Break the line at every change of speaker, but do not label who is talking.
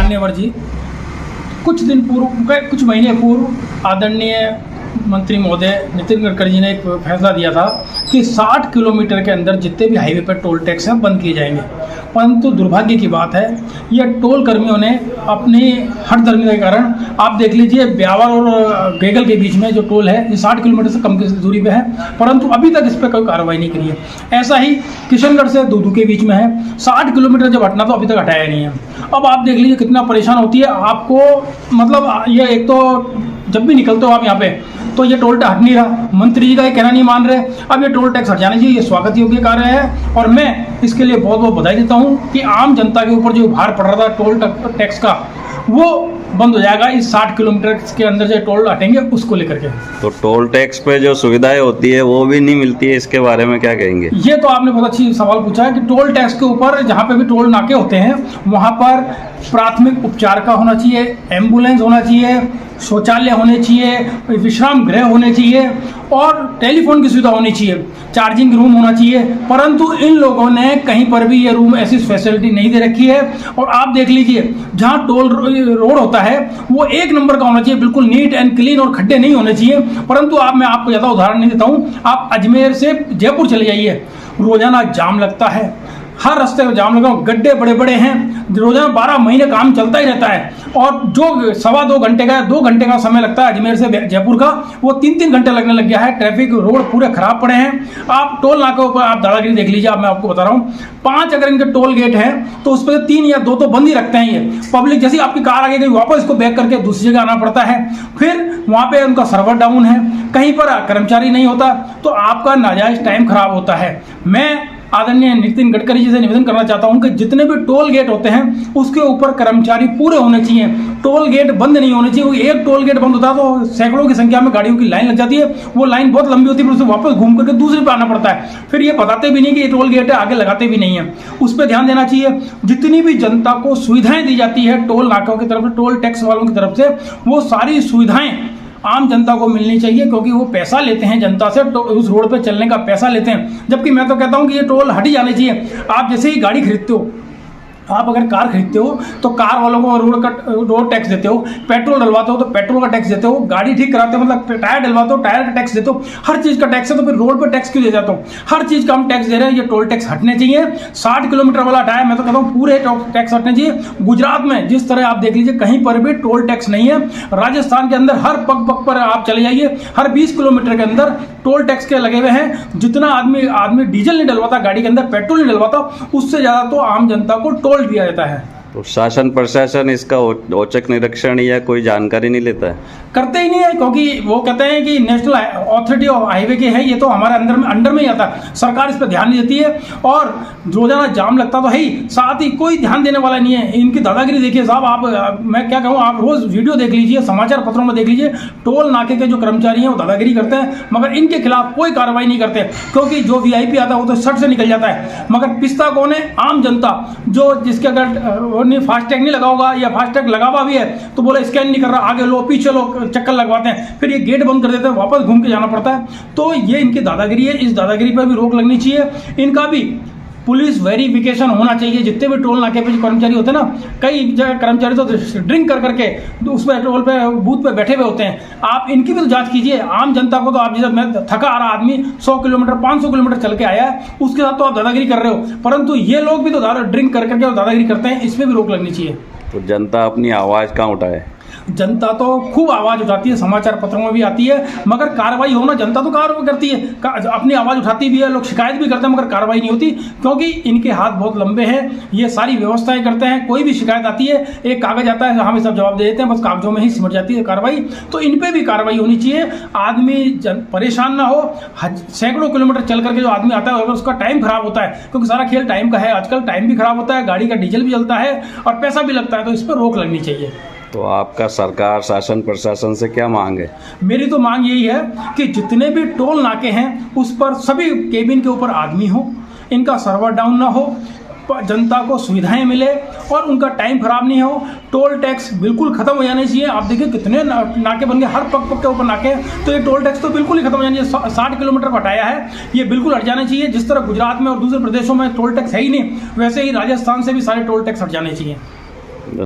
मान्यवर जी, कुछ महीने पूर्व आदरणीय मंत्री महोदय नितिन गडकरी जी ने एक फैसला दिया था कि 60 किलोमीटर के अंदर जितने भी हाईवे पर टोल टैक्स हैं बंद किए जाएंगे। परंतु दुर्भाग्य की बात है, यह टोल कर्मियों ने अपनी हठधर्मी के कारण, आप देख लीजिए ब्यावर और गेगल के बीच में जो टोल है ये 60 किलोमीटर से कम की दूरी पे है, परंतु अभी तक इस पर कोई कार्रवाई नहीं करी है। ऐसा ही किशनगढ़ से दूदू के बीच में है, 60 किलोमीटर जब हटना तो अभी तक हटाया नहीं है। अब आप देख लीजिए कितना परेशान होती है आपको, मतलब ये एक तो जब भी निकलते हो आप यहाँ पे तो ये टोल टैक्स हट नहीं रहा, मंत्री जी का ये कहना नहीं मान रहे। अब ये टोल टैक्स हट जाना चाहिए, ये स्वागत योग्य कार्य है और मैं इसके लिए बहुत बहुत बधाई देता हूँ कि आम जनता के ऊपर जो भार पड़ रहा था टोल टैक्स का वो बंद हो जाएगा इस 60 किलोमीटर के अंदर जो टोल हटेंगे उसको लेकर के।
तो टोल टैक्स पे जो सुविधाएं होती है वो भी नहीं मिलती है, इसके बारे में क्या कहेंगे?
ये तो आपने बहुत अच्छी सवाल पूछा है कि टोल टैक्स के ऊपर जहाँ पे भी टोल नाके होते हैं वहाँ पर प्राथमिक उपचार का होना चाहिए, एम्बुलेंस होना चाहिए, शौचालय होने चाहिए, विश्राम गृह होने चाहिए और टेलीफोन की सुविधा होनी चाहिए, चार्जिंग रूम होना चाहिए। परंतु इन लोगों ने कहीं पर भी ये रूम ऐसी फैसिलिटी नहीं दे रखी है। और आप देख लीजिए जहाँ टोल रोड होता है वो एक नंबर का होना चाहिए, बिल्कुल नीट एंड क्लीन और खड्डे नहीं होने चाहिए। परंतु मैं आपको ज़्यादा उदाहरण नहीं देता हूँ, आप अजमेर से जयपुर चले जाइए, रोजाना जाम लगता है, हर रास्ते में जाम लगा, गड्ढे बड़े बड़े हैं, रोजाना 12 महीने काम चलता ही रहता है। और जो 2.25 घंटे का 2 घंटे का समय लगता है अजमेर से जयपुर का, वो 3-3 घंटे लगने लग गया है। ट्रैफिक रोड पूरे खराब पड़े हैं। आप टोल नाके ऊपर आप दादागिरी देख लीजिए, मैं आपको बता रहा हूँ 5 अगर इनके टोल गेट हैं तो उस पर 3 या 2 तो बंद ही रखते हैं। ये पब्लिक जैसी आपकी कार आगे गई वापस इसको बैक करके दूसरी जगह आना पड़ता है, फिर वहाँ पे उनका सर्वर डाउन है, कहीं पर कर्मचारी नहीं होता, तो आपका नाजायज टाइम खराब होता है। मैं आदरणीय नितिन गडकरी जी से निवेदन करना चाहता हूं कि जितने भी टोल गेट होते हैं उसके ऊपर कर्मचारी पूरे होने चाहिए, टोल गेट बंद नहीं होने चाहिए। एक टोल गेट बंद होता है तो सैकड़ों की संख्या में गाड़ियों की लाइन लग जाती है, वो लाइन बहुत लंबी होती है, फिर उसे वापस घूम करके दूसरे पे आना पड़ता है, फिर ये बताते भी नहीं कि ये टोल गेट है, आगे लगाते भी नहीं है। उस पर ध्यान देना चाहिए। जितनी भी जनता को सुविधाएं दी जाती है टोल नाकों की तरफ से, टोल टैक्स वालों की तरफ से, वो सारी सुविधाएं आम जनता को मिलनी चाहिए, क्योंकि वो पैसा लेते हैं जनता से, तो उस रोड पे चलने का पैसा लेते हैं। जबकि मैं तो कहता हूं कि ये टोल हट ही जाने चाहिए। आप जैसे ही गाड़ी खरीदते हो, आप अगर कार खरीदते हो तो कार वालों को रोड टैक्स देते हो, पेट्रोल डलवाते हो तो पेट्रोल का टैक्स देते हो, गाड़ी ठीक कराते हो मतलब टायर डलवाते हो टायर का टैक्स देते हो, हर चीज़ का टैक्स है, तो फिर रोड पर टैक्स क्यों दे जाता हूँ? हर चीज़ का हम टैक्स दे रहे हैं, ये टोल टैक्स हटने चाहिए। 60 किलोमीटर वाला हटाया, मैं तो कहता हूँ पूरे टैक्स हटने चाहिए। गुजरात में जिस तरह आप देख लीजिए कहीं पर भी टोल टैक्स नहीं है, राजस्थान के अंदर हर पग पर आप चले जाइए, हर 20 किलोमीटर के अंदर टोल टैक्स के लगे हुए हैं। जितना आदमी डीजल नहीं डलवाता गाड़ी के अंदर, पेट्रोल नहीं डलवाता, उससे ज़्यादा तो आम जनता को टोल दिया जाता है।
तो शासन प्रशासन इसका औचक निरीक्षण या कोई जानकारी नहीं लेता है?
करते ही नहीं है, क्योंकि वो कहते हैं कि नेशनल अथॉरिटी ऑफ हाईवे के है, ये तो हमारे अंडर में ही आता है, सरकार इस पर ध्यान नहीं देती है और रोजाना जाम लगता तो है ही, साथ ही कोई ध्यान देने वाला नहीं है। इनकी दादागिरी देखिए साहब, आप मैं क्या कहूँ, आप रोज वीडियो देख लीजिए, समाचार पत्रों में देख लीजिए, टोल नाके के जो कर्मचारी हैं वो दादागिरी करते हैं, मगर इनके खिलाफ कोई कार्रवाई नहीं करते, क्योंकि जो VIP आता है वो तो सट से निकल जाता है। मगर पिस्ता कौन है? आम जनता, जो जिसके अगर फास्टैग नहीं लगा होगा या फास्टैग लगा हुआ भी है तो बोले स्कैन नहीं कर रहा, आगे लो पीछे लो, चक्कर लगवाते हैं, फिर ये गेट बंद कर देते हैं, वापस घूम के जाना पड़ता है। तो ये इनकी दादागिरी है, इस दादागिरी पर भी रोक लगनी चाहिए। इनका भी पुलिस वेरिफिकेशन होना चाहिए। जितने भी टोल नाके पे जो कर्मचारी होते हैं ना, कई जगह कर्मचारी तो ड्रिंक कर करके उस पर टोल पे बूथ पे बैठे हुए होते हैं, आप इनकी भी तो जांच कीजिए। आम जनता को तो आप जैसे मैं थका आ रहा आदमी 100 किलोमीटर 500 किलोमीटर चल के आया है, उसके साथ तो आप दादागिरी कर रहे हो, परंतु ये लोग भी तो ड्रिंक कर करके दादागिरी करते हैं, इस पर भी रोक लगनी चाहिए।
तो जनता अपनी आवाज़ कहाँ उठाए?
जनता तो खूब आवाज़ उठाती है, समाचार पत्रों में भी आती है, मगर कार्रवाई हो ना, जनता तो कार्रवाई करती है, अपनी आवाज़ उठाती भी है, लोग शिकायत भी करते हैं, मगर कार्रवाई नहीं होती, क्योंकि इनके हाथ बहुत लंबे हैं, ये सारी व्यवस्थाएं करते हैं। कोई भी शिकायत आती है, एक कागज़ आता है, हमें सब जवाब दे देते हैं, बस कागजों में ही सिमट जाती है कार्रवाई। तो इन पर भी कार्रवाई होनी चाहिए, आदमी परेशान ना हो। सैकड़ों किलोमीटर चल करके जो आदमी आता है अगर उसका टाइम खराब होता है, क्योंकि सारा खेल टाइम का है, आजकल टाइम भी खराब होता है, गाड़ी का डीजल भी जलता है और पैसा भी लगता है, तो इस पर रोक लगनी चाहिए।
तो आपका सरकार शासन प्रशासन से क्या मांग है?
मेरी तो मांग यही है कि जितने भी टोल नाके हैं उस पर सभी केबिन के ऊपर आदमी हो, इनका सर्वर डाउन ना हो, जनता को सुविधाएं मिले और उनका टाइम खराब नहीं हो। टोल टैक्स बिल्कुल खत्म हो जाने चाहिए। आप देखिए कितने नाके बन गए, हर पग के ऊपर नाके, तो ये टोल टैक्स तो बिल्कुल ही खत्म हो जाना चाहिए। 60 किलोमीटर हटाया है, ये बिल्कुल हट जाना चाहिए। जिस तरह गुजरात में और दूसरे प्रदेशों में टोल टैक्स है ही नहीं, वैसे ही राजस्थान से भी सारे टोल टैक्स हट जाने चाहिए।